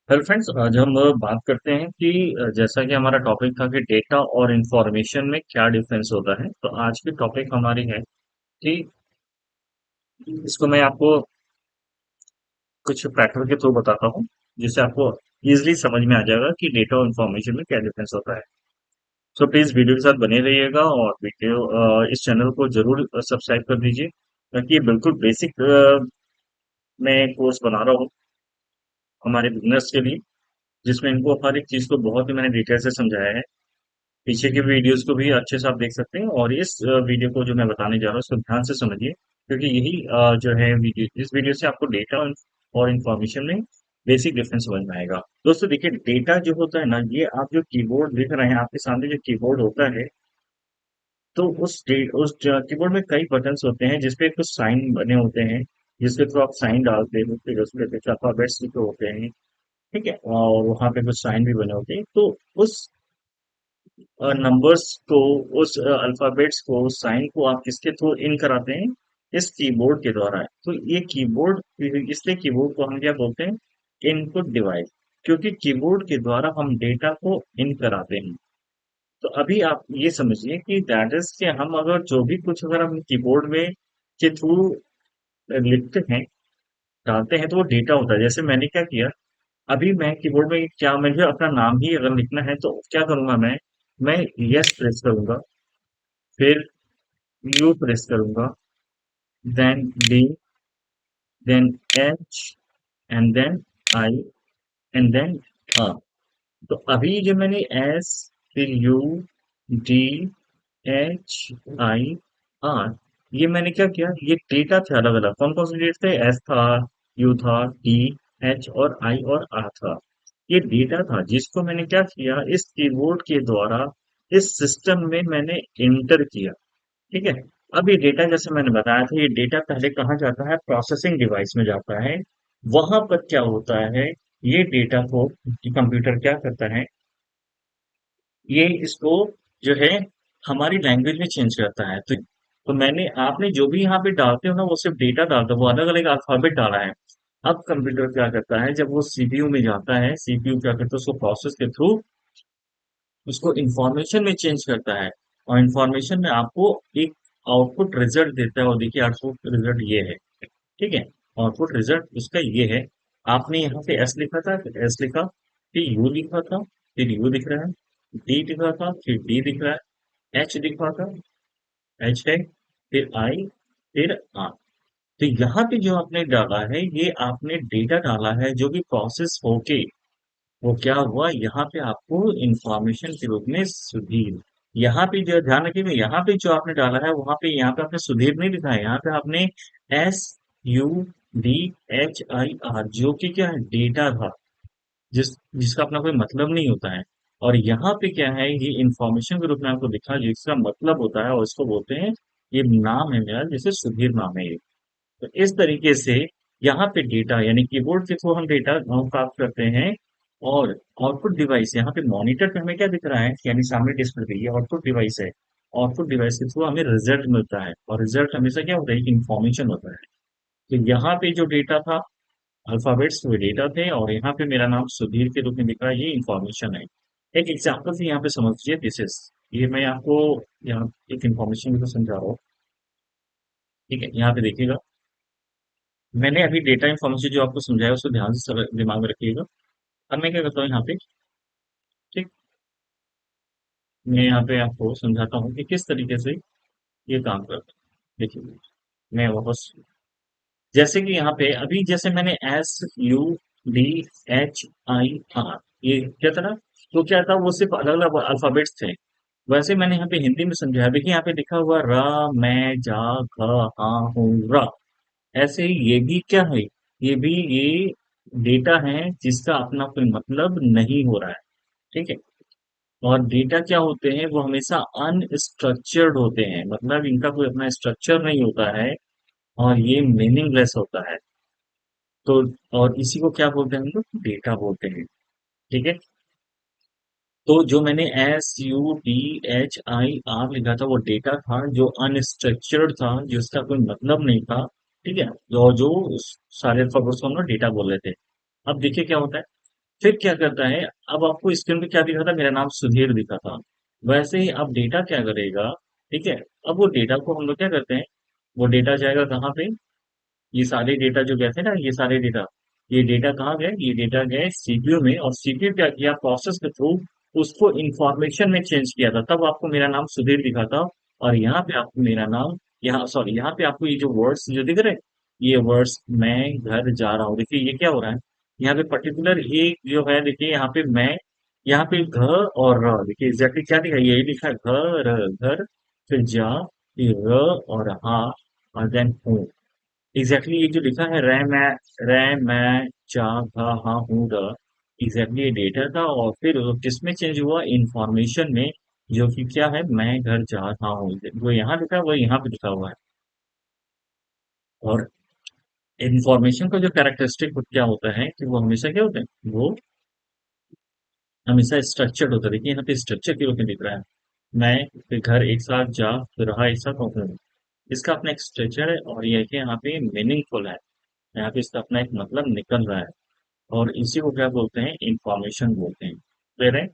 Hello friends, आज हम बात करते हैं कि जैसा कि हमारा टॉपिक था कि डेटा और इंफॉर्मेशन में क्या डिफरेंस होता है। तो आज की टॉपिक हमारी है कि इसको मैं आपको कुछ प्रैक्टिकल के थ्रू बताता हूँ, जिससे आपको इजीली समझ में आ जाएगा कि डेटा और इंफॉर्मेशन में क्या डिफरेंस होता है। तो प्लीज वीडियो के साथ बने रहिएगा और वीडियो इस चैनल को जरूर सब्सक्राइब कर दीजिए, ताकि ये बिल्कुल बेसिक मैं कोर्स बना रहा हूँ हमारे बिजनेस के लिए, जिसमें इनको हर एक चीज को बहुत ही मैंने डिटेल से समझाया है। पीछे की वीडियोस को भी अच्छे से आप देख सकते हैं, और इस वीडियो को जो मैं बताने जा रहा हूँ उसको ध्यान से समझिए, क्योंकि यही जो है वीडियो, इस वीडियो से आपको डेटा और इंफॉर्मेशन में बेसिक डिफरेंस समझ में आएगा। दोस्तों देखिए, डेटा जो होता है ना, ये आप जो कीबोर्ड देख रहे हैं, आपके सामने जो कीबोर्ड होता है, तो उस कीबोर्ड में कई बटन्स होते हैं जिसपे कुछ साइन बने होते हैं, जिसके थ्रू आप साइन डालते हो, फिर उसपे कुछ अल्फाबेट्स लिखे होते हैं। ठीक है, और वहां पे कुछ साइन भी बने होते हैं। तो उस नंबर्स को, उस अल्फाबेट्स को, साइन को आप किसके थ्रू इन कराते हैं? इस कीबोर्ड के द्वारा। तो ये कीबोर्ड, इसलिए कीबोर्ड को हम क्या बोलते हैं? Input device. क्योंकि कीबोर्ड के द्वारा हम डेटा को इन कराते हैं। तो अभी आप ये समझिए कि दैट इज कि हम अगर जो भी कुछ अगर हम कीबोर्ड में के थ्रू लिखते हैं, डालते हैं, तो वो डेटा होता है। जैसे मैंने क्या किया, अभी मैं कीबोर्ड में क्या, मुझे अपना नाम ही अगर लिखना है तो क्या करूंगा मैं यस प्रेस करूंगा, फिर यू प्रेस करूंगा, then D, then H, and then I, and then R. तो अभी जो मैंने एस, फिर U, D, H, I, R, ये मैंने क्या किया, ये डेटा थे अलग अलग। कौन कौन से डेटा थे? एस था, यू था, डी, एच और आई और आर था। ये डेटा था जिसको मैंने क्या किया, इस कीबोर्ड के द्वारा इस सिस्टम में मैंने इंटर किया। ठीक है। अब ये डेटा, जैसे मैंने बताया था, ये डेटा पहले कहाँ जाता है? प्रोसेसिंग डिवाइस में जाता है। वहां पर क्या होता है, ये डेटा को कंप्यूटर क्या करता है, ये इसको जो है हमारी लैंग्वेज में चेंज करता है। तो मैंने, आपने जो भी यहाँ पे डालते हो ना, वो सिर्फ डेटा डालते हो, वो अलग अलग अल्फाबेट डाला है। अब कंप्यूटर क्या करता है, जब वो सीपीयू में जाता है, सीपीयू क्या करता है, उसको प्रोसेस के थ्रू उसको इंफॉर्मेशन में चेंज करता है, और इंफॉर्मेशन में आपको एक आउटपुट रिजल्ट देता है। और देखिए, आउटपुट रिजल्ट ये है। ठीक है, आउटपुट रिजल्ट उसका ये है। आपने यहाँ पे एस लिखा था, फिर एस लिखा, फिर यू लिखा था, फिर यू दिख रहा है, डी लिखा था, फिर डी दिख रहा है, एच लिखा था, एच है, फिर आई, फिर आर। तो यहाँ पे जो आपने डाला है, ये आपने डेटा डाला है जो कि प्रोसेस होके वो क्या हुआ, यहाँ पे आपको इंफॉर्मेशन के रूप में सुधीर। यहाँ पे जो ध्यान रखिएगा, यहाँ पे जो आपने डाला है, वहां पे, यहाँ पे आपने सुधीर नहीं लिखा है, यहाँ पे आपने S, U, D, H, I, R, जो कि क्या है, डेटा था, जिसका अपना कोई मतलब नहीं होता है। और यहाँ पे क्या है, ये इंफॉर्मेशन के रूप में आपको दिखा, जिसका मतलब होता है, और इसको बोलते हैं, ये नाम है मेरा, जैसे सुधीर नाम है ये। तो इस तरीके से यहाँ पे डेटा, यानी कीबोर्ड के थ्रू हम डेटा प्राप्त करते हैं। और आउटपुट डिवाइस, यहाँ पे मॉनिटर पे हमें क्या दिख रहा है, यानी सामने डिस्प्ले पे, ये आउटपुट डिवाइस है। आउटपुट डिवाइस के थ्रू हमें रिजल्ट मिलता है, और रिजल्ट हमेशा क्या होता है, इंफॉर्मेशन होता है। तो यहाँ पे जो डेटा था, अल्फाबेट्स वो डेटा थे, और यहाँ पे मेरा नाम सुधीर के रूप में दिख रहा है, ये इंफॉर्मेशन है। एक एग्जाम्पल से यहाँ पे समझिए, दिस इज, ये मैं आपको यहाँ एक इंफॉर्मेशन भी तो समझा रहा हूँ। ठीक है, यहाँ पे देखिएगा, मैंने अभी डेटा इन्फॉर्मेशन जो आपको समझाया, उसको ध्यान से दिमाग में रखिएगा। अब मैं क्या करता हूँ यहाँ पे, ठीक, मैं यहाँ पे आपको समझाता हूँ कि किस तरीके से ये काम करता है। देखिए, मैं वापस, जैसे कि यहाँ पे अभी, जैसे मैंने S, U, D, H, I, R, ये क्या था ना, तो क्या था, वो सिर्फ अलग अलग अल्फाबेट्स थे। वैसे मैंने यहाँ पे हिंदी में समझाया। देखिए, यहाँ पे लिखा हुआ र, मैं, जा, घ, हा, हूँ, र। ऐसे ही ये भी क्या है, ये भी ये डेटा है जिसका अपना कोई मतलब नहीं हो रहा है। ठीक है। और डेटा क्या होते हैं, वो हमेशा अनस्ट्रक्चर्ड होते हैं, मतलब इनका कोई अपना स्ट्रक्चर नहीं होता है, और ये मीनिंगलेस होता है। तो और इसी को क्या बोलते हैं, हम लोग डेटा बोलते हैं। ठीक है। तो जो मैंने S, U, D, H, I, R लिखा था, वो डेटा था जो अनस्ट्रक्चर्ड था, जिसका कोई मतलब नहीं था। ठीक है। जो जो सारे अल्फाबेट्स को हम लोग डेटा बोल रहे थे। अब देखिए क्या होता है, फिर क्या करता है, अब आपको स्क्रीन पे क्या दिखा था, मेरा नाम सुधीर दिखा था। वैसे ही अब डेटा क्या करेगा, ठीक है। अब वो डेटा को हम लोग क्या करते हैं, वो डेटा जाएगा कहाँ पे, ये सारे डेटा जो गए थे ना, ये सारे डेटा, ये डेटा कहाँ गए, ये डेटा गए सीपीयू में, और सीपीयू क्या किया, प्रोसेस के थ्रू उसको इंफॉर्मेशन में चेंज किया था, तब आपको मेरा नाम सुधीर दिखा था। और यहाँ पे आपको मेरा नाम, यहाँ सॉरी, यहाँ पे आपको ये जो वर्ड्स जो दिख रहे हैं, ये वर्ड्स, मैं घर जा रहा हूँ, देखिए ये क्या हो रहा है, यहाँ पे पर्टिकुलर एक जो है, देखिए यहाँ पे मैं, यहाँ पे घ और र, देखिए एग्जैक्टली क्या दिखा है, यही लिखा है, घर घर, फिर जा, फिर र और हाँ, और देन हूँ। एग्जैक्टली ये जो लिखा है, रै मैं चा धा हा हूँ द, एग्जैक्टली ये डेटा था, और फिर वो किसमें चेंज हुआ, इंफॉर्मेशन में, जो कि क्या है, मैं घर जा रहा हूँ, वो यहाँ लिखा है वो यहाँ पे लिखा हुआ है। और इंफॉर्मेशन का जो कैरेक्टरिस्टिक क्या होता है कि वो हमेशा क्या होता है, वो हमेशा स्ट्रक्चर्ड होता है, देखिए यहाँ पे स्ट्रक्चर के रूप में दिख रहा है, मैं, फिर घर एक साथ, जा, फिर रहा एक साथ, और हूँ। इसका अपना एक स्ट्रक्चर है, और ये कि यहाँ पे मीनिंगफुल है, यहाँ पे इसका अपना एक मतलब निकल रहा है, और इसी को क्या बोलते हैं, इंफॉर्मेशन बोलते हैं। क्लियर है।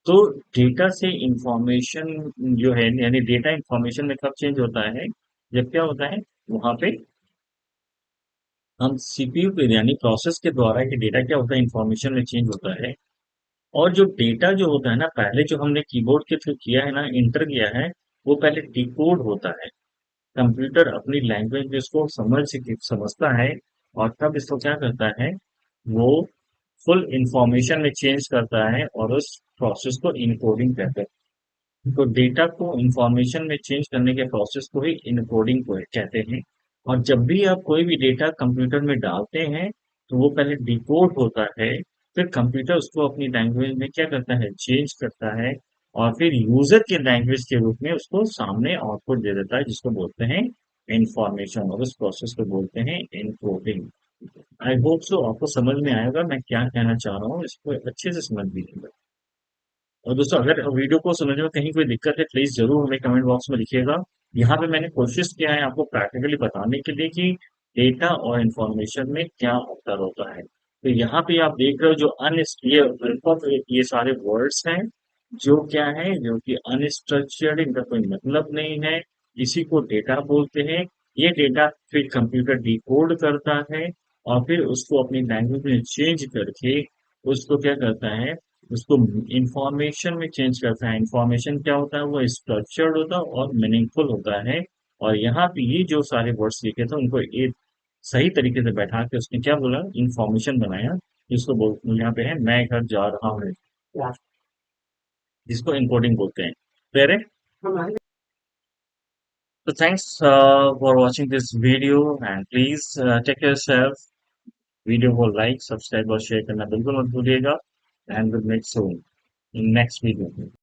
तो डेटा से इंफॉर्मेशन जो है, यानी डेटा इंफॉर्मेशन में कब चेंज होता है, जब क्या होता है, वहां पे हम सीपीयू पे, यानी प्रोसेस के द्वारा कि डेटा क्या होता है, इंफॉर्मेशन में चेंज होता है। और जो डेटा जो होता है ना, पहले जो हमने कीबोर्ड के थ्रू किया है ना, इंटर किया है, वो पहले डिकोड होता है। कंप्यूटर अपनी लैंग्वेज में इसको समझता है, और तब इसको क्या करता है, वो फुल इंफॉर्मेशन में चेंज करता है, और उस प्रोसेस को इनकोडिंग कहते हैं। तो डेटा को इंफॉर्मेशन में चेंज करने के प्रोसेस को ही इनकोडिंग को कहते हैं। और जब भी आप कोई भी डेटा कंप्यूटर में डालते हैं, तो वो पहले डिकोड होता है, फिर कंप्यूटर उसको अपनी लैंग्वेज में क्या करता है, चेंज करता है, और फिर यूजर के लैंग्वेज के रूप में उसको सामने आउटपुट दे देता है, जिसको बोलते हैं इंफॉर्मेशन, और उस प्रोसेस को बोलते हैं इनकोडिंग। आई होप सो आपको समझ में आएगा मैं क्या कहना चाह रहा हूँ, इसको अच्छे से समझ लीजिएगा। और दोस्तों, अगर वीडियो को समझने में कहीं कोई दिक्कत है, प्लीज जरूर हमें कमेंट बॉक्स में लिखिएगा। यहाँ पे मैंने कोशिश किया है आपको प्रैक्टिकली बताने के लिए कि डेटा और इंफॉर्मेशन में क्या अंतर होता है। तो यहाँ पे आप देख रहे हो जो ये सारे वर्ड्स हैं, जो क्या है, जो कि अनस्ट्रक्चर्ड, इनका कोई मतलब नहीं है, इसी को डेटा बोलते हैं। ये डेटा फिर कंप्यूटर डिकोड करता है, और फिर उसको अपनी लैंग्वेज में चेंज करके उसको क्या करता है, उसको इंफॉर्मेशन में चेंज करता है। इंफॉर्मेशन क्या होता है, वो स्ट्रक्चर्ड होता है और मीनिंगफुल होता है। और यहाँ पे ये जो सारे वर्ड्स लिखे थे, उनको एक सही तरीके से बैठा के उसने क्या बोला, इंफॉर्मेशन बनाया, जिसको बोल यहाँ पे है, मैं घर जा रहा हूँ, जिसको इनकोडिंग बोलते हैं। क्लियर है। तो thanks for watching this video, and please take care self. Video को लाइक, सब्सक्राइब और शेयर करना बिल्कुल मत भूलिएगा, and will make soon in next video.